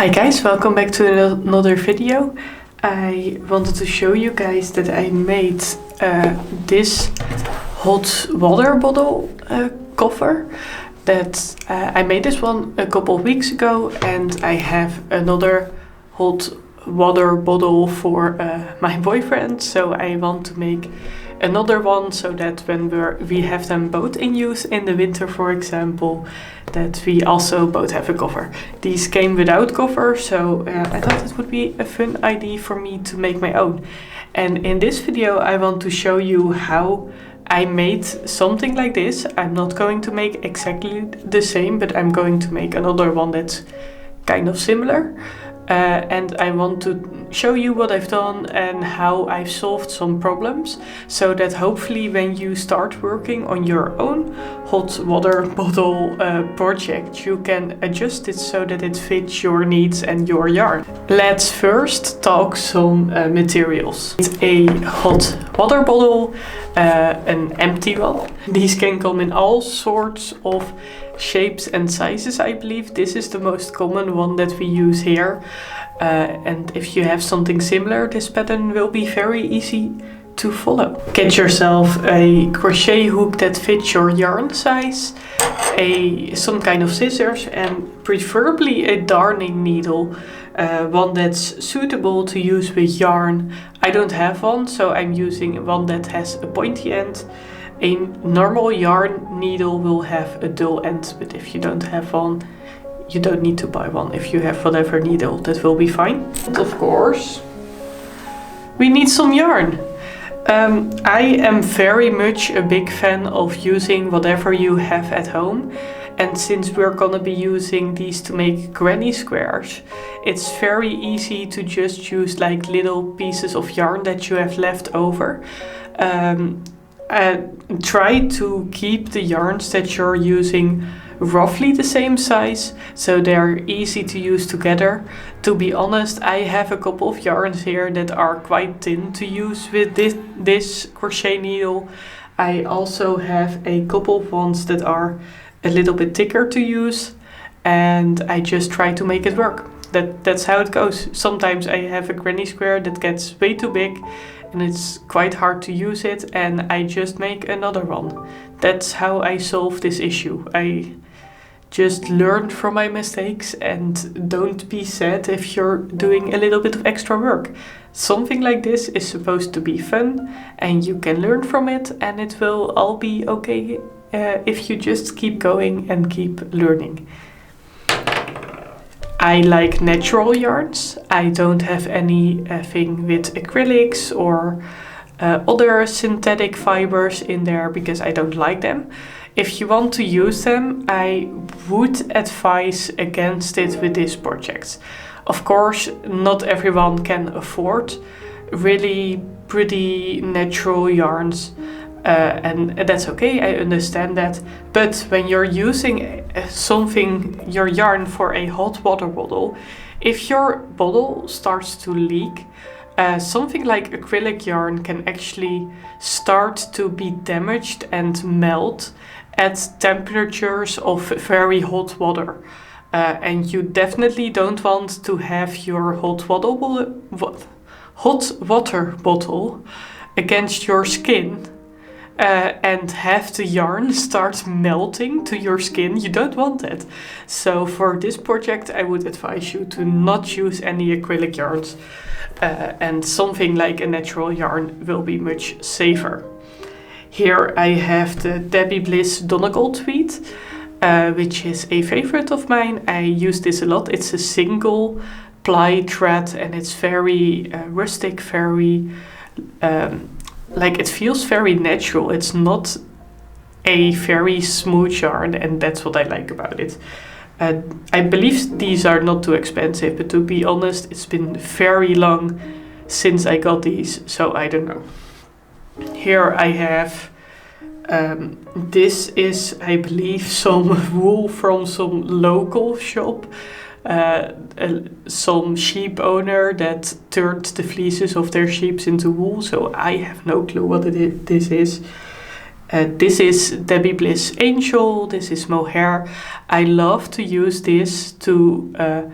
Hi guys, welcome back to another video. I wanted to show you guys that I made this hot water bottle cover. I made this one a couple of weeks ago, and I have another hot water bottle for my boyfriend, so I want to make another one so that when we have them both in use in the winter, for example, that we also both have a cover. These came without cover, so I thought it would be a fun idea for me to make my own. And in this video I want to show you how I made something like this. I'm not going to make exactly the same, but I'm going to make another one that's kind of similar. And I want to show you what I've done and how I've solved some problems, so that hopefully when you start working on your own hot water bottle project, you can adjust it so that it fits your needs and your yarn. Let's first talk some materials. It's a hot water bottle, an empty one. These can come in all sorts of shapes and sizes. I believe this is the most common one that we use here, and if you have something similar, this pattern will be very easy to follow. Get yourself a crochet hook that fits your yarn size, some kind of scissors, and preferably a darning needle, one that's suitable to use with yarn. I don't have one, so I'm using one that has a pointy end. A normal yarn needle will have a dull end, but if you don't have one, you don't need to buy one. If you have whatever needle, that will be fine. And of course, we need some yarn. I am very much a big fan of using whatever you have at home. And since we're gonna be using these to make granny squares, it's very easy to just use like little pieces of yarn that you have left over. Try to keep the yarns that you're using roughly the same size, so they're easy to use together. To be honest, I have a couple of yarns here that are quite thin to use with this crochet needle. I also have a couple of ones that are a little bit thicker to use, and I just try to make it work. That's how it goes. Sometimes I have a granny square that gets way too big and it's quite hard to use it, and I just make another one. That's how I solve this issue. I just learn from my mistakes, and don't be sad if you're doing a little bit of extra work. Something like this is supposed to be fun, and you can learn from it, and it will all be okay if you just keep going and keep learning. I like natural yarns. I don't have anything with acrylics or other synthetic fibers in there because I don't like them. If you want to use them, I would advise against it with this project. Of course, not everyone can afford really pretty natural yarns. And that's okay, I understand that. But when you're using your yarn for a hot water bottle, if your bottle starts to leak, something like acrylic yarn can actually start to be damaged and melt at temperatures of very hot water. And you definitely don't want to have your hot water bottle against your skin. And have the yarn start melting to your skin. You don't want that. So for this project, I would advise you to not use any acrylic yarns, and something like a natural yarn will be much safer. Here I have the Debbie Bliss Donegal tweed, which is a favorite of mine. I use this a lot. It's a single ply thread, and it's very rustic, very like it feels very natural. It's not a very smooth yarn, and that's what I like about it. I believe these are not too expensive, but to be honest, it's been very long since I got these, so I don't know. Here I have, this is, I believe, some wool from some local shop. Some sheep owner that turned the fleeces of their sheep into wool, so I have no clue what this is. This is Debbie Bliss Angel, this is mohair. I love to use this to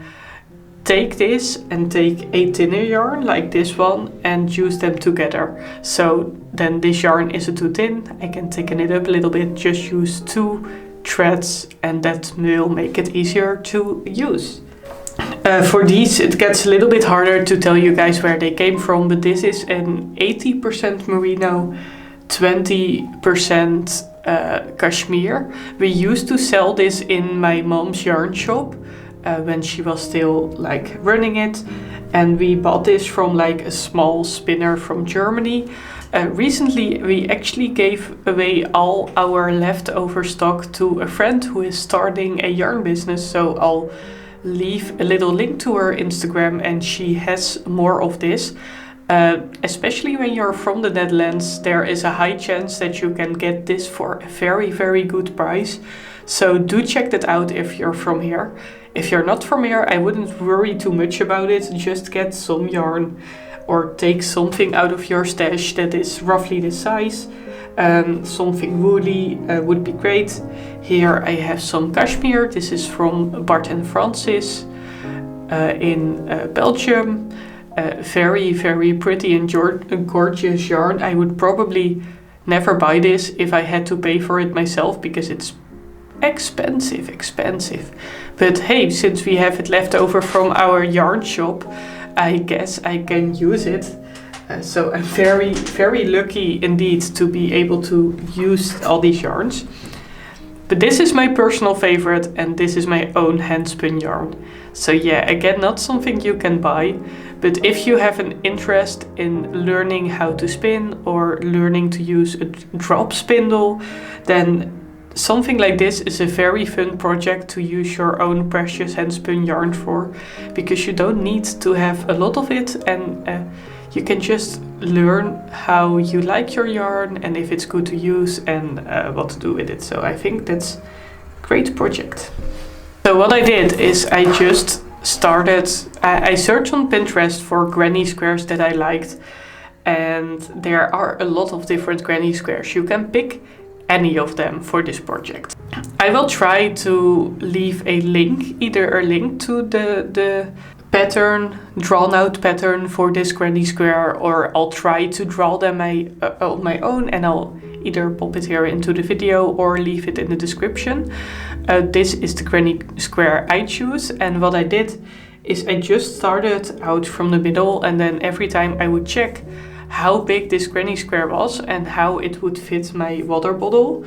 take this and take a thinner yarn like this one and use them together. So then this yarn isn't too thin, I can thicken it up a little bit, just use 2 threads, and that will make it easier to use. For these it gets a little bit harder to tell you guys where they came from, but this is an 80% merino, 20% cashmere. We used to sell this in my mom's yarn shop when she was still like running it, and we bought this from like a small spinner from Germany. Recently we actually gave away all our leftover stock to a friend who is starting a yarn business, so I'll leave a little link to her Instagram, and she has more of this. Especially when you're from the Netherlands, there is a high chance that you can get this for a very, very good price. So do check that out if you're from here. If you're not from here, I wouldn't worry too much about it. Just get some yarn or take something out of your stash that is roughly this size. Something woolly would be great. Here I have some cashmere. This is from Bart and Francis in Belgium. Very, very pretty and gorgeous yarn. I would probably never buy this if I had to pay for it myself, because it's expensive. But hey, since we have it left over from our yarn shop, I guess I can use it. So I'm very, very lucky indeed to be able to use all these yarns. But this is my personal favorite, and this is my own hand spun yarn. So yeah, again, not something you can buy, but if you have an interest in learning how to spin or learning to use a drop spindle, then something like this is a very fun project to use your own precious hand spun yarn for, because you don't need to have a lot of it, and you can just learn how you like your yarn and if it's good to use and what to do with it. So I think that's a great project. So what I did is I just started, I searched on Pinterest for granny squares that I liked, and there are a lot of different granny squares. You can pick any of them for this project. I will try to leave a link, either a link to the pattern, drawn out pattern for this granny square, or I'll try to draw them on my own, and I'll either pop it here into the video or leave it in the description. This is the granny square I choose, and what I did is I just started out from the middle, and then every time I would check how big this granny square was and how it would fit my water bottle.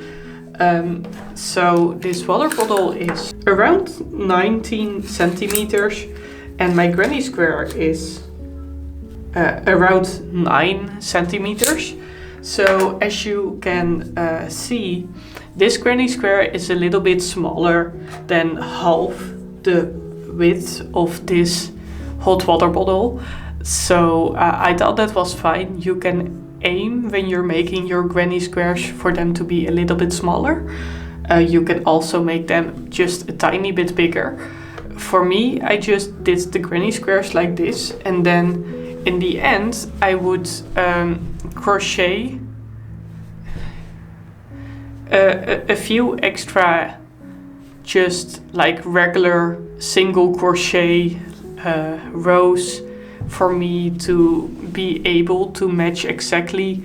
So this water bottle is around 19 centimeters, and my granny square is around 9 centimeters. So as you can see, this granny square is a little bit smaller than half the width of this hot water bottle. So I thought that was fine. You can aim when you're making your granny squares for them to be a little bit smaller. You can also make them just a tiny bit bigger. For me, I just did the granny squares like this, and then in the end I would crochet a few extra, just like regular single crochet rows for me to be able to match exactly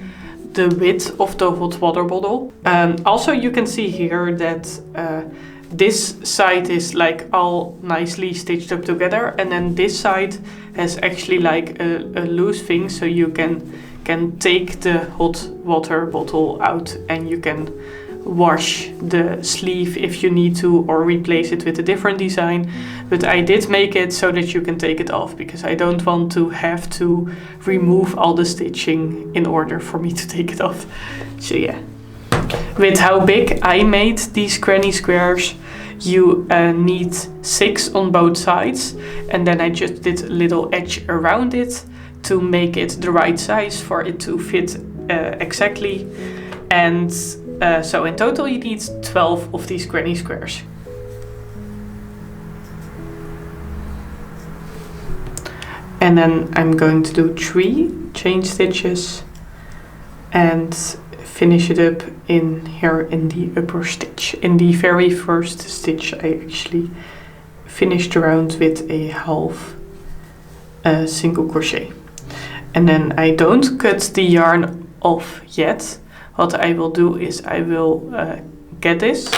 the width of the hot water bottle. Also, you can see here that this side is like all nicely stitched up together, and then this side has actually like a loose thing, so you can take the hot water bottle out and you can wash the sleeve if you need to, or replace it with a different design. But I did make it so that you can take it off, because I don't want to have to remove all the stitching in order for me to take it off. So yeah, with how big I made these granny squares, you need 6 on both sides, and then I just did a little edge around it to make it the right size for it to fit exactly. And so in total you need 12 of these granny squares. And then I'm going to do 3 chain stitches and finish it up in here in the upper stitch. In the very first stitch I actually finish the round with a half single crochet. And then I don't cut the yarn off yet. What I will do is I will get this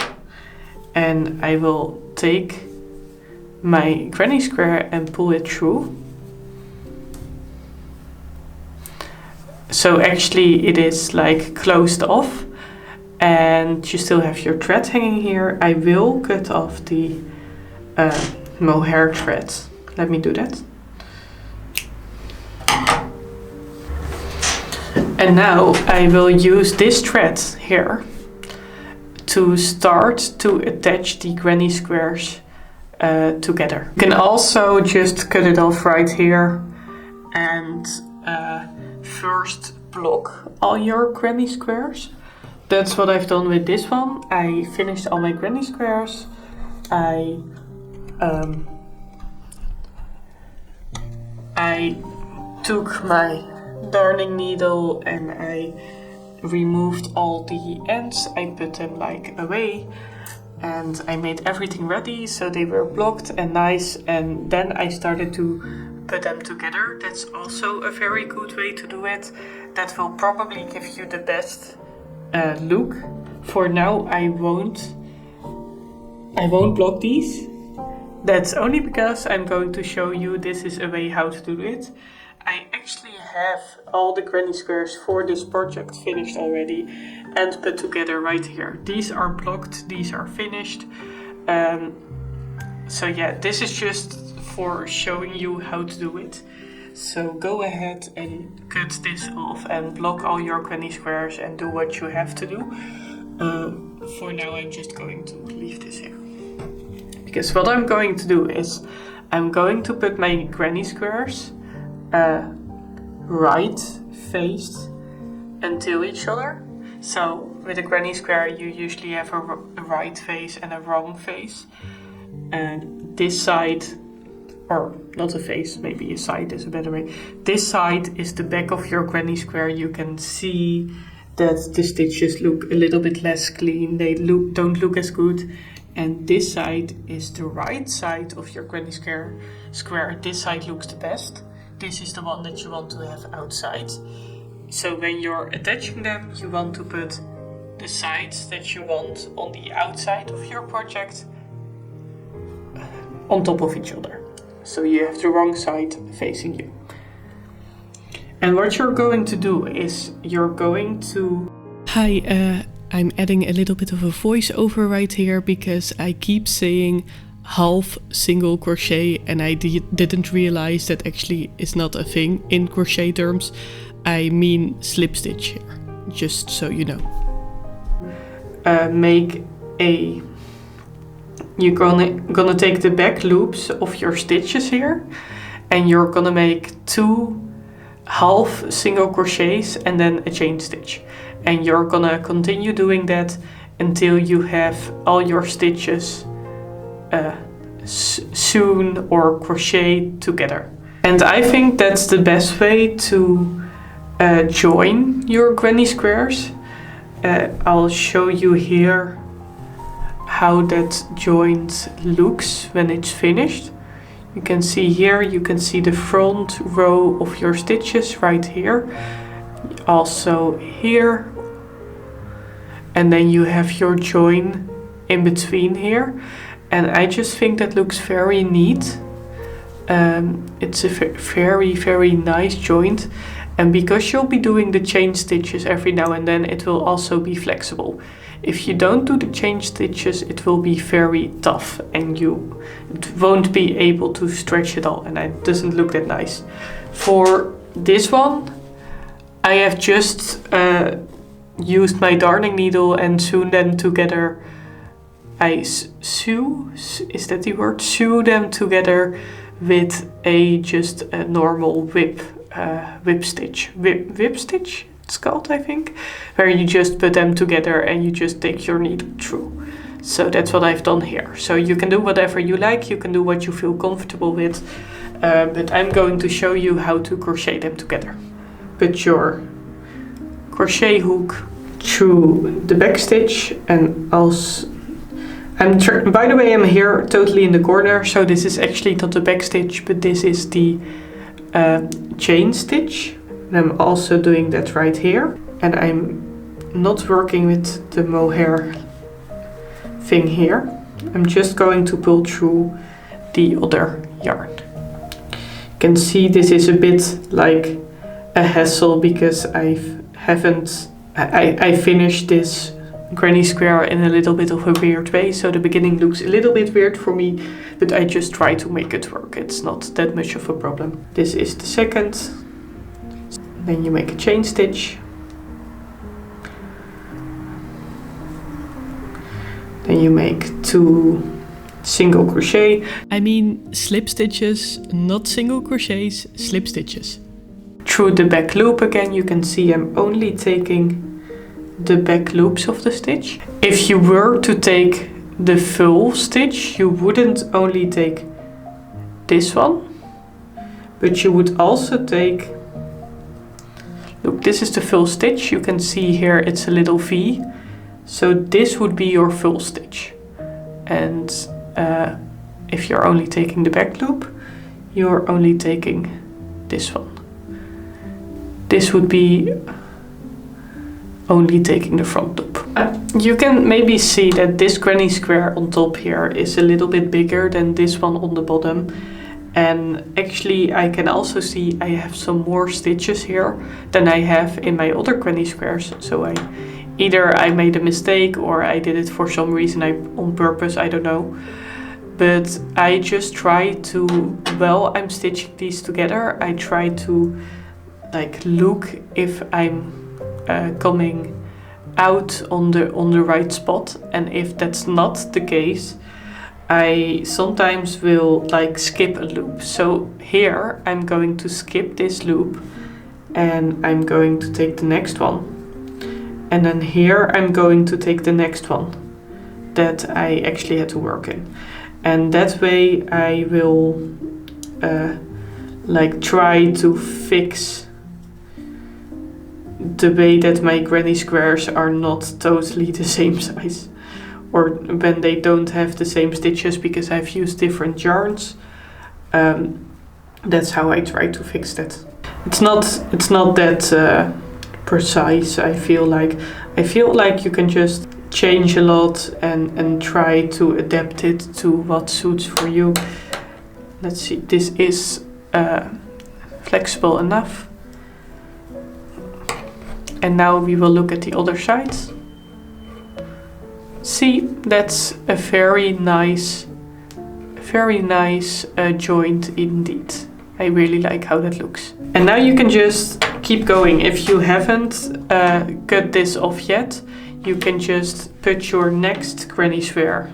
and I will take my granny square and pull it through. So actually it is like closed off and you still have your thread hanging here. I will cut off the mohair thread. Let me do that. And now I will use this thread here to start to attach the granny squares together. You can also just cut it off right here and first block all your granny squares. That's what I've done with this one. I finished all my granny squares. I took my darning needle and I removed all the ends. I put them like away and I made everything ready so they were blocked and nice, and then I started to put them together. That's also a very good way to do it. That will probably give you the best look. For now I won't block these. That's only because I'm going to show you this is a way how to do it. I actually have all the granny squares for this project finished already and put together right here. These are blocked, these are finished. So yeah, this is just for showing you how to do it. So go ahead and cut this off and block all your granny squares and do what you have to do. For now I'm just going to leave this here. Because what I'm going to do is I'm going to put my granny squares right faced until each other. So with a granny square you usually have a right face and a wrong face. And this side, or not a face, maybe a side is a better way. This side is the back of your granny square. You can see that the stitches look a little bit less clean. They don't look as good. And this side is the right side of your granny square. This side looks the best. This is the one that you want to have outside. So when you're attaching them, you want to put the sides that you want on the outside of your project on top of each other. So you have the wrong side facing you. And what you're going to do is you're going to... Hi, I'm adding a little bit of a voiceover right here because I keep saying half single crochet and I didn't realize that actually is not a thing in crochet terms. I mean slip stitch here, just so you know. You're gonna take the back loops of your stitches here and you're gonna make 2 half single crochets and then a chain stitch. And you're gonna continue doing that until you have all your stitches sewn or crocheted together. And I think that's the best way to join your granny squares. I'll show you here how that joint looks when it's finished. You can see here, you can see the front row of your stitches right here. Also here. And then you have your join in between here. And I just think that looks very neat. It's a very, very nice joint. And because you'll be doing the chain stitches every now and then, it will also be flexible. If you don't do the chain stitches, it will be very tough and you won't be able to stretch it all, and it doesn't look that nice. For this one, I have just used my darning needle and sewn them together. I sew, is that the word? Sew them together with just a normal whip stitch. Whip stitch it's called, I think, where you just put them together and you just take your needle through. So that's what I've done here. So you can do whatever you like, you can do what you feel comfortable with, but I'm going to show you how to crochet them together. Put your crochet hook through the back stitch and By the way, I'm here totally in the corner, so this is actually not the back stitch, but this is the chain stitch. And I'm also doing that right here. And I'm not working with the mohair thing here. I'm just going to pull through the other yarn. You can see this is a bit like a hassle because I finished this granny square in a little bit of a weird way, so the beginning looks a little bit weird for me, but I just try to make it work. It's not that much of a problem. This is the second. Then you make a chain stitch. Then you make 2 single crochet. I mean slip stitches, not single crochets, slip stitches. Through the back loop again, you can see I'm only taking the back loops of the stitch. If you were to take the full stitch, you wouldn't only take this one, but you would also take, look, this is the full stitch. You can see here it's a little V. So this would be your full stitch. And if you're only taking the back loop, you're only taking this one. This would be only taking the front loop. You can maybe see that this granny square on top here is a little bit bigger than this one on the bottom. And actually I can also see I have some more stitches here than I have in my other granny squares. So either I made a mistake or I did it for some reason on purpose, I don't know. But I just try to, while I'm stitching these together, I try to like look if I'm coming out on the right spot, and if that's not the case, I sometimes will like skip a loop. So here I'm going to skip this loop and I'm going to take the next one, and then here I'm going to take the next one that I actually had to work in, and that way I will like try to fix the way that my granny squares are not totally the same size, or when they don't have the same stitches because I've used different yarns. That's how I try to fix that. It's not that precise. I feel like you can just change a lot and try to adapt it to what suits for you. Let's see, this is flexible enough. And now we will look at the other side. See, that's a very nice joint indeed. I really like how that looks. And now you can just keep going. If you haven't cut this off yet, you can just put your next granny square.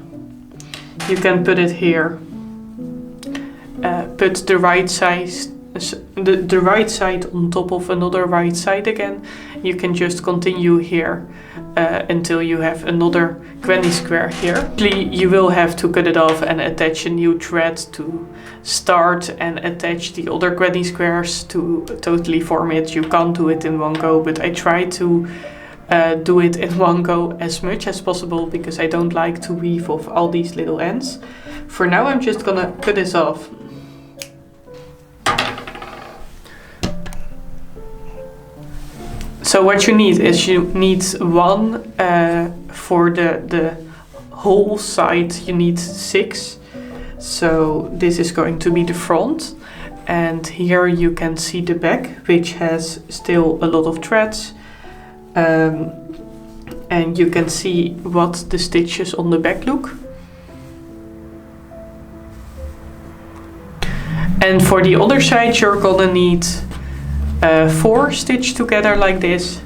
You can put it here. Put the right side the right side on top of another right side again. You can just continue here until you have another granny square here. You will have to cut it off and attach a new thread to start and attach the other granny squares to totally form it. You can't do it in one go, but I try to do it in one go as much as possible because I don't like to weave off all these little ends. For now I'm just gonna cut this off. So what you need is you need one for the whole side, you need 6. So this is going to be the front, and here you can see the back, which has still a lot of threads, and you can see what the stitches on the back look. And for the other side you're gonna need 4 stitched together like this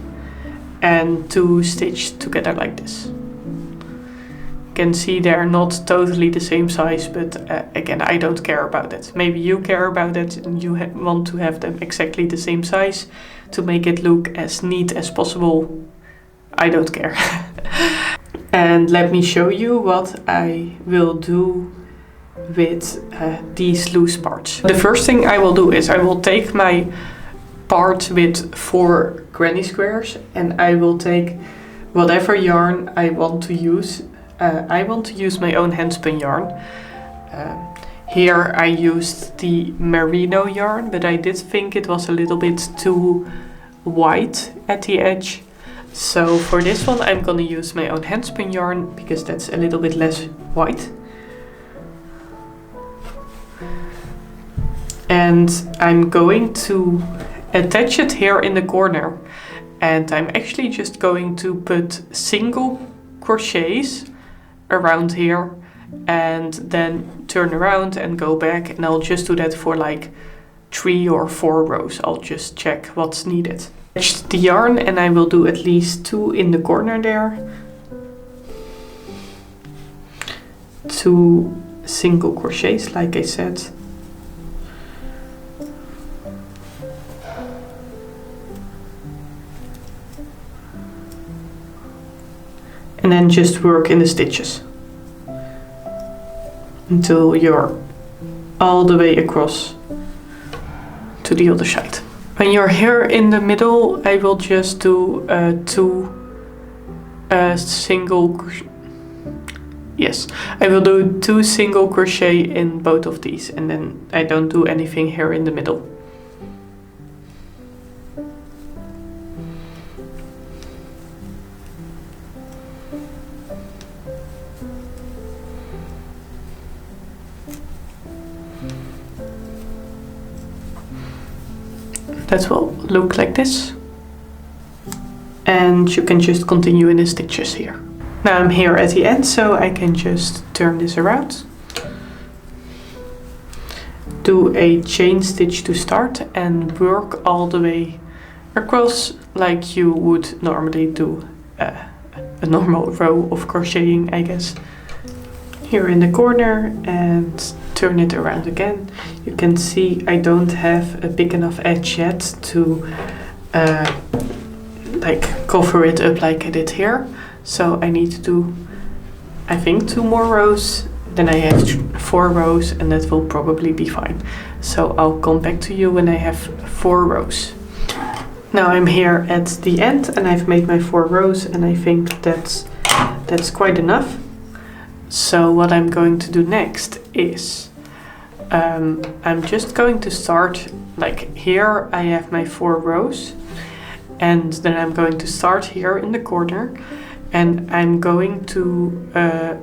and 2 stitched together like this. You can see they're not totally the same size, but again, I don't care about it. Maybe you care about it and you want to have them exactly the same size to make it look as neat as possible. I don't care. And let me show you what I will do with these loose parts. The first thing I will do is I will take my part with 4 granny squares and I will take whatever yarn I want to use I want to use my own handspun yarn. Here I used the merino yarn, but I did think it was a little bit too white at the edge. So for this one I'm gonna use my own handspun yarn because that's a little bit less white. And I'm going to attach it here in the corner. And I'm actually just going to put single crochets around here and then turn around and go back, and I'll just do that for like 3 or 4 rows. I'll just check what's needed. Attach the yarn and I will do at least 2 in the corner there. 2 single crochets like I said. And then just work in the stitches until you're all the way across to the other side. When you're here in the middle, I will just do 2 single, yes, I will do 2 single crochet in both of these, and then I don't do anything here in the middle. That will look like this. And you can just continue in the stitches here. Now I'm here at the end, so I can just turn this around. Do a chain stitch to start and work all the way across like you would normally do a normal row of crocheting, I guess. Here in the corner, and turn it around again. You can see I don't have a big enough edge yet to like cover it up like I did here. So I need to do, I think, 2 more rows. Then I have 4 rows and that will probably be fine. So I'll come back to you when I have 4 rows. Now I'm here at the end and I've made my 4 rows, and I think that's quite enough. So what I'm going to do next is I'm just going to start, like here I have my 4 rows, and then I'm going to start here in the corner, and I'm going to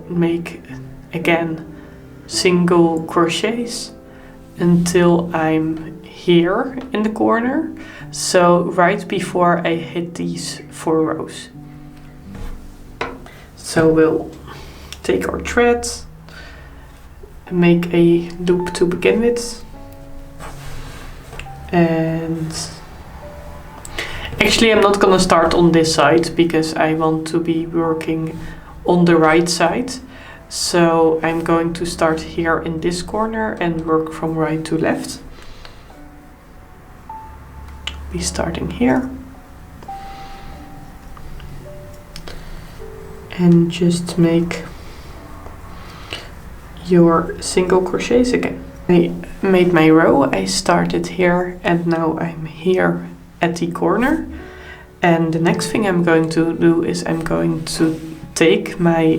make again single crochets until I'm here in the corner, so right before I hit these 4 rows. So we'll take our thread and make a loop to begin with, and actually I'm not gonna start on this side because I want to be working on the right side, so I'm going to start here in this corner and work from right to left. Be starting here and just make your single crochets again. I made my row, I started here, and now I'm here at the corner. And the next thing I'm going to do is I'm going to take my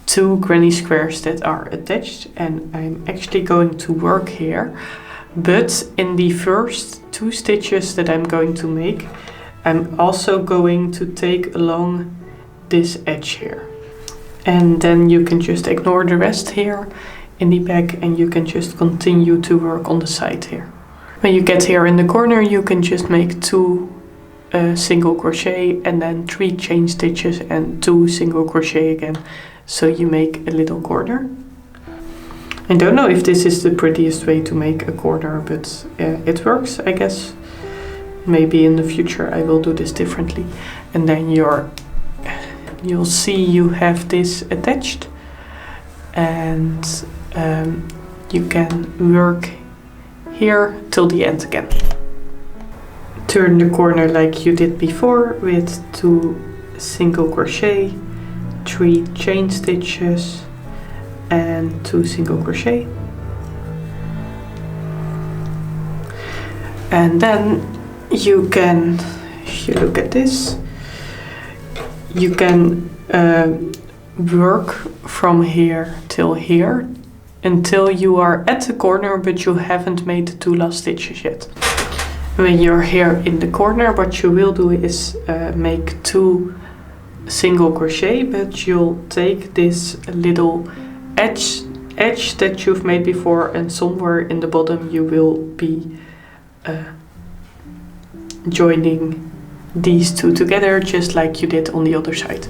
2 granny squares that are attached, and I'm actually going to work here. But in the first 2 stitches that I'm going to make, I'm also going to take along this edge here. And then you can just ignore the rest here in the back, and you can just continue to work on the side here. When you get here in the corner, you can just make 2 single crochet and then 3 chain stitches and 2 single crochet again, so you make a little corner. I don't know if this is the prettiest way to make a corner, but it works, I guess. Maybe in the future I will do this differently. And then you'll see you have this attached, and you can work here till the end again. Turn the corner like you did before with 2 single crochet, 3 chain stitches and 2 single crochet. And then you can, if you look at this, you can work from here till here until you are at the corner, but you haven't made the 2 last stitches yet. When you're here in the corner, what you will do is make 2 single crochet, but you'll take this little edge that you've made before, and somewhere in the bottom you will be joining these 2 together, just like you did on the other side.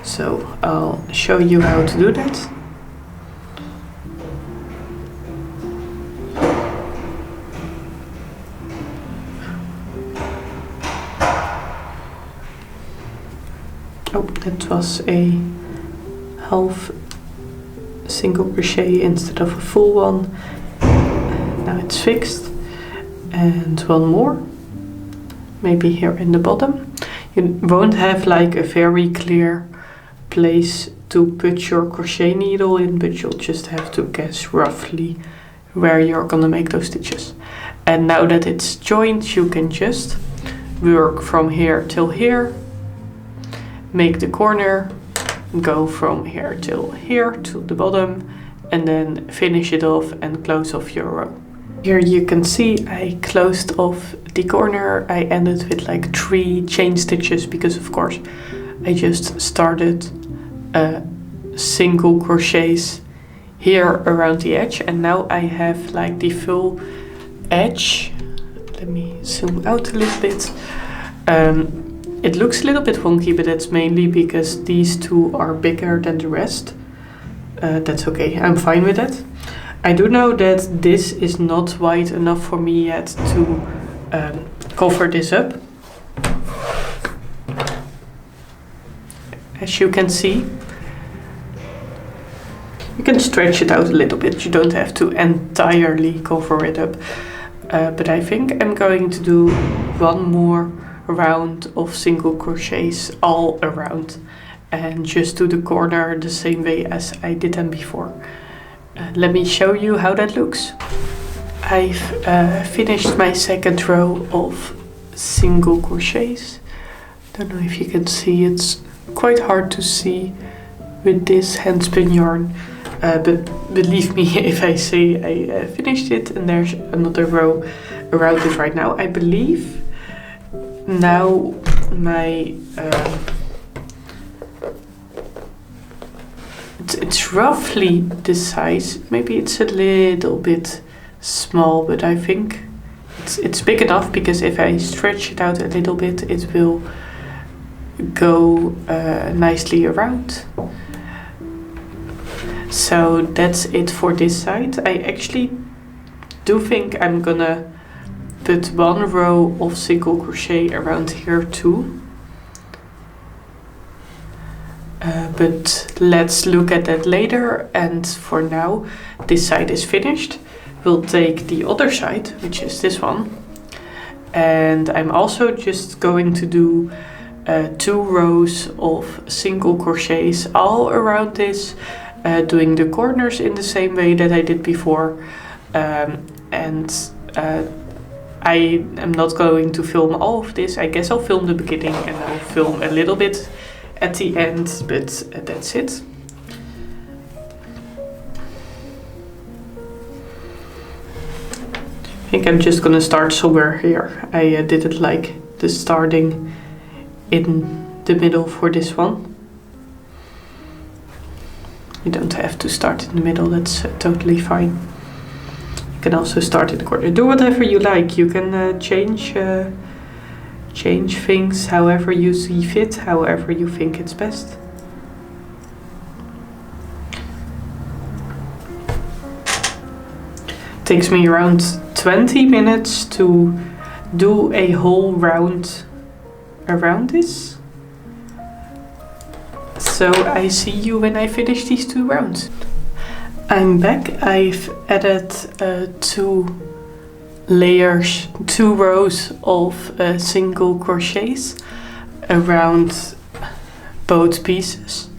So I'll show you how to do that. Oh, that was a half single crochet instead of a full one. Now it's fixed. And one more, maybe here in the bottom. You won't have like a very clear place to put your crochet needle in, but you'll just have to guess roughly where you're gonna make those stitches. And now that it's joined, you can just work from here till here, make the corner, go from here till here to the bottom, and then finish it off and close off your row. Here you can see I closed off the corner. I ended with like 3 chain stitches because of course I just started single crochets here around the edge, and now I have like the full edge. Let me zoom out a little bit. It looks a little bit wonky, but that's mainly because these 2 are bigger than the rest. That's okay, I'm fine with that. I do know that this is not wide enough for me yet to cover this up. As you can see, you can stretch it out a little bit. You don't have to entirely cover it up. But I think I'm going to do 1 more round of single crochets all around and just do the corner the same way as I did them before. Let me show you how that looks. I've finished my 2nd row of single crochets. Don't know if you can see, it's quite hard to see with this handspin yarn, but believe me if I say I finished it, and there's another row around it right now. I believe now my it's roughly this size. Maybe it's a little bit small, but I think it's big enough, because if I stretch it out a little bit it will go nicely around. So that's it for this side. I actually do think I'm gonna put 1 row of single crochet around here too. But let's look at that later, and for now this side is finished. We'll take the other side, which is this one, and I'm also just going to do 2 rows of single crochets all around this, doing the corners in the same way that I did before, and I am not going to film all of this. I guess I'll film the beginning and I'll film a little bit at the end, but that's it. I think I'm just gonna start somewhere here. I did it like the starting in the middle for this one. You don't have to start in the middle, that's totally fine. You can also start in the corner. Do whatever you like. You can change things however you see fit, however you think it's best. It takes me around 20 minutes to do a whole round around this. So I see you when I finish these 2 rounds. I'm back. I've added 2 layers, 2 rows of single crochets around both pieces,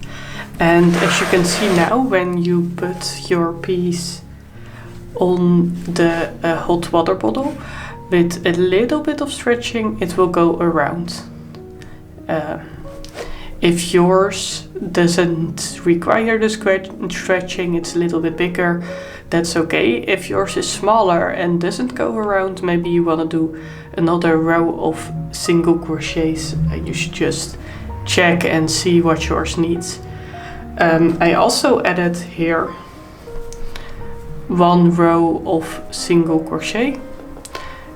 and as you can see now, when you put your piece on the hot water bottle with a little bit of stretching, it will go around. If yours doesn't require the stretching, it's a little bit bigger, that's okay. If yours is smaller and doesn't go around, maybe you want to do another row of single crochets. You should just check and see what yours needs. I also added here one row of single crochet,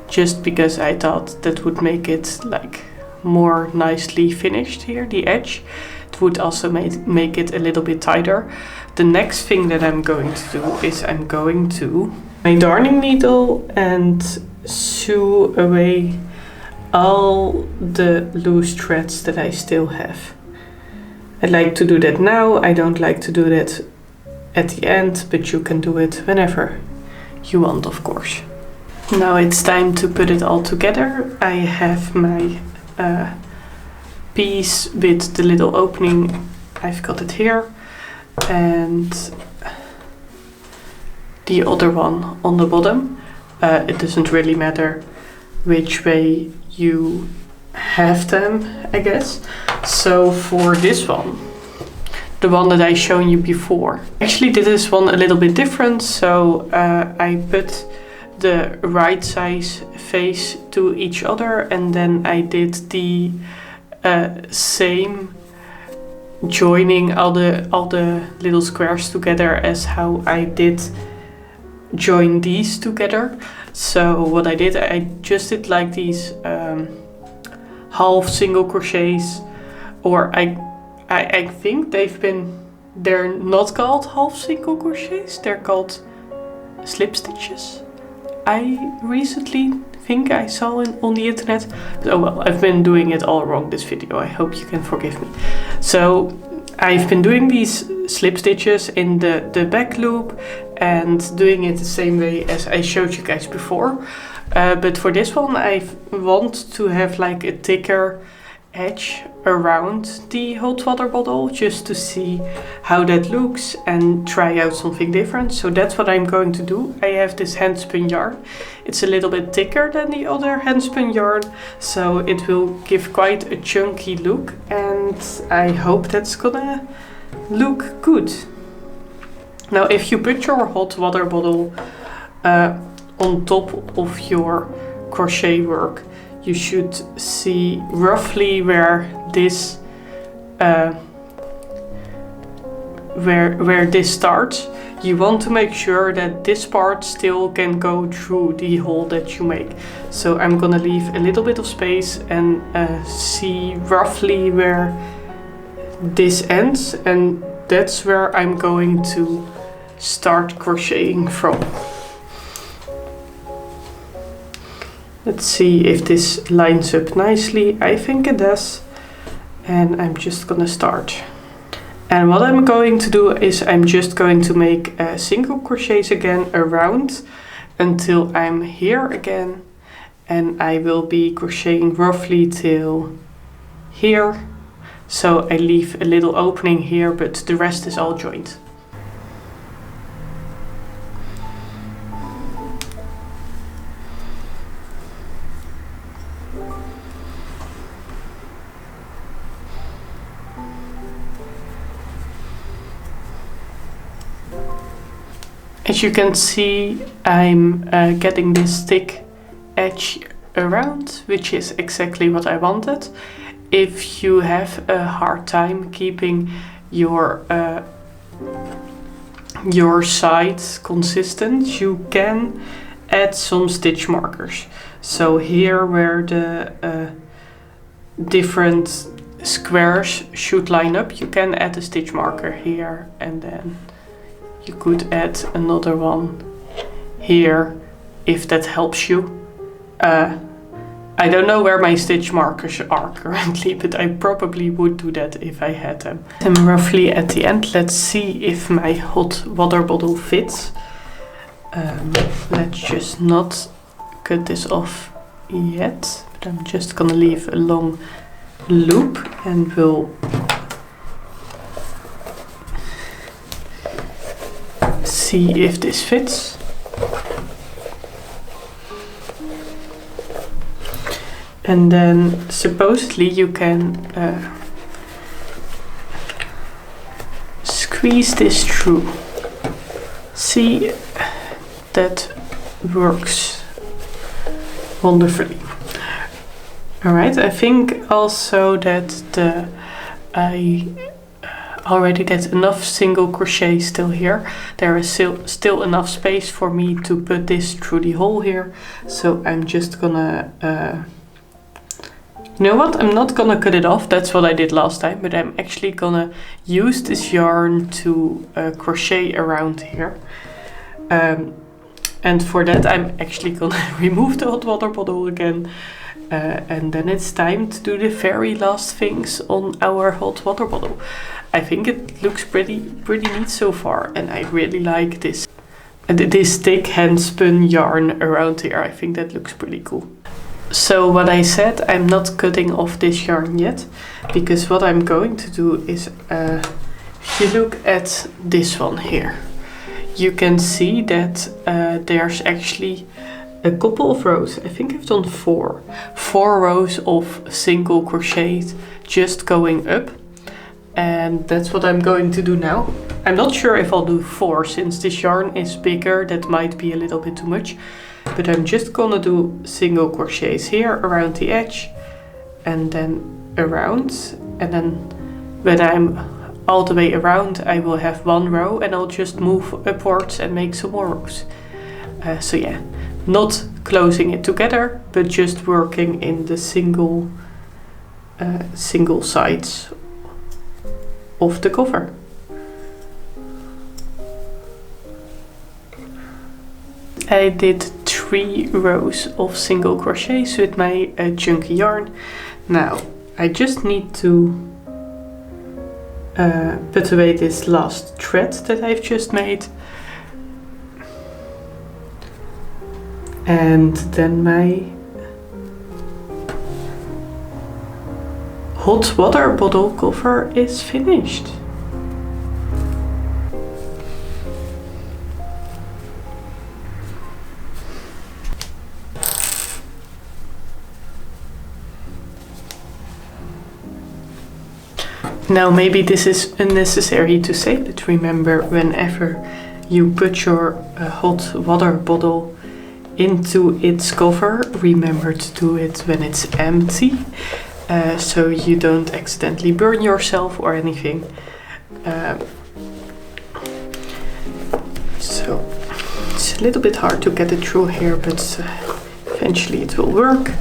just because I thought that would make it like more nicely finished here, the edge. It would also make it a little bit tighter. The next thing that I'm going to do is I'm going to my darning needle and sew away all the loose threads that I still have. I like to do that now. I don't like to do that at the end, but you can do it whenever you want, of course. Now it's time to put it all together. I have my piece with the little opening. I've got it here, and the other one on the bottom. It doesn't really matter which way you have them, I guess. So for this one, the one that I shown you before, I actually did this one a little bit different. So I put the right size face to each other, and then I did the same joining all the little squares together as how I did join these together. So what I did, I just did like these half single crochets, or I think they're not called half single crochets, they're called slip stitches. I recently think I saw it on the internet. Oh well, I've been doing it all wrong this video. I hope you can forgive me. So I've been doing these slip stitches in the back loop and doing it the same way as I showed you guys before. But for this one, I want to have like a thicker edge around the hot water bottle, just to see how that looks and try out something different. So that's what I'm going to do. I have this hand spun yarn. It's a little bit thicker than the other hand spun yarn, so it will give quite a chunky look, and I hope that's gonna look good. Now if you put your hot water bottle on top of your crochet work, you should see roughly where this where this starts. You want to make sure that this part still can go through the hole that you make. So I'm gonna leave a little bit of space and see roughly where this ends, and that's where I'm going to start crocheting from. Let's see if this lines up nicely. I think it does. And I'm just gonna start. And what I'm going to do is I'm just going to make single crochets again around until I'm here again. And I will be crocheting roughly till here. So I leave a little opening here, but the rest is all joined. As you can see, I'm getting this thick edge around, which is exactly what I wanted. If you have a hard time keeping your sides consistent, you can add some stitch markers. So here where the different squares should line up, you can add a stitch marker here, and then you could add another one here if that helps you. I don't know where my stitch markers are currently, but I probably would do that if I had them. I'm roughly at the end. Let's see if my hot water bottle fits. Let's just not cut this off yet, but I'm just gonna leave a long loop and we'll see if this fits. And then supposedly you can squeeze this through. See, that works wonderfully. Alright, I think also that I already did enough single crochet still here. There is still enough space for me to put this through the hole here. So I'm just gonna, you know what, I'm not gonna cut it off, that's what I did last time, but I'm actually gonna use this yarn to crochet around here. And for that I'm actually gonna remove the hot water bottle again. And then it's time to do the very last things on our hot water bottle. I think it looks pretty neat so far, and I really like this thick hand spun yarn around here. I think that looks pretty cool. So what I said, I'm not cutting off this yarn yet, because what I'm going to do is, if you look at this one here, you can see that there's actually a couple of rows. I think I've done four rows of single crochet just going up, and that's what I'm going to do now. I'm not sure if I'll do 4 since this yarn is bigger. That might be a little bit too much, but I'm just gonna do single crochets here around the edge and then around, and then when I'm all the way around I will have 1 row and I'll just move upwards and make some more rows. So yeah, not closing it together, but just working in the single sides of the cover. I did 3 rows of single crochets with my chunky yarn. Now I just need to put away this last thread that I've just made. And then my hot water bottle cover is finished. Now maybe this is unnecessary to say, but remember, whenever you put your hot water bottle into its cover, remember to do it when it's empty, so you don't accidentally burn yourself or anything. So it's a little bit hard to get it through here, but eventually it will work.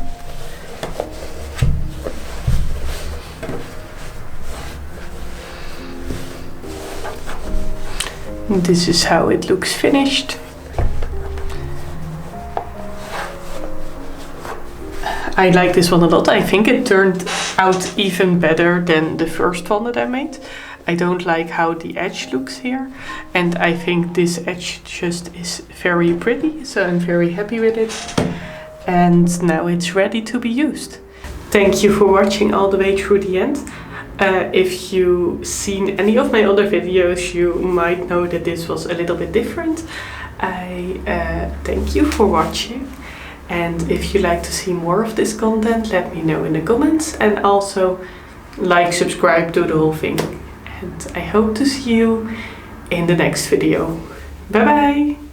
This is how it looks finished. I like this one a lot. I think it turned out even better than the first one that I made. I don't like how the edge looks here, and I think this edge just is very pretty, so I'm very happy with it. And now it's ready to be used. Thank you for watching all the way through the end. If you've seen any of my other videos, you might know that this was a little bit different. I thank you for watching. And if you'd like to see more of this content, let me know in the comments, and also like, subscribe, do the whole thing. And I hope to see you in the next video. Bye bye!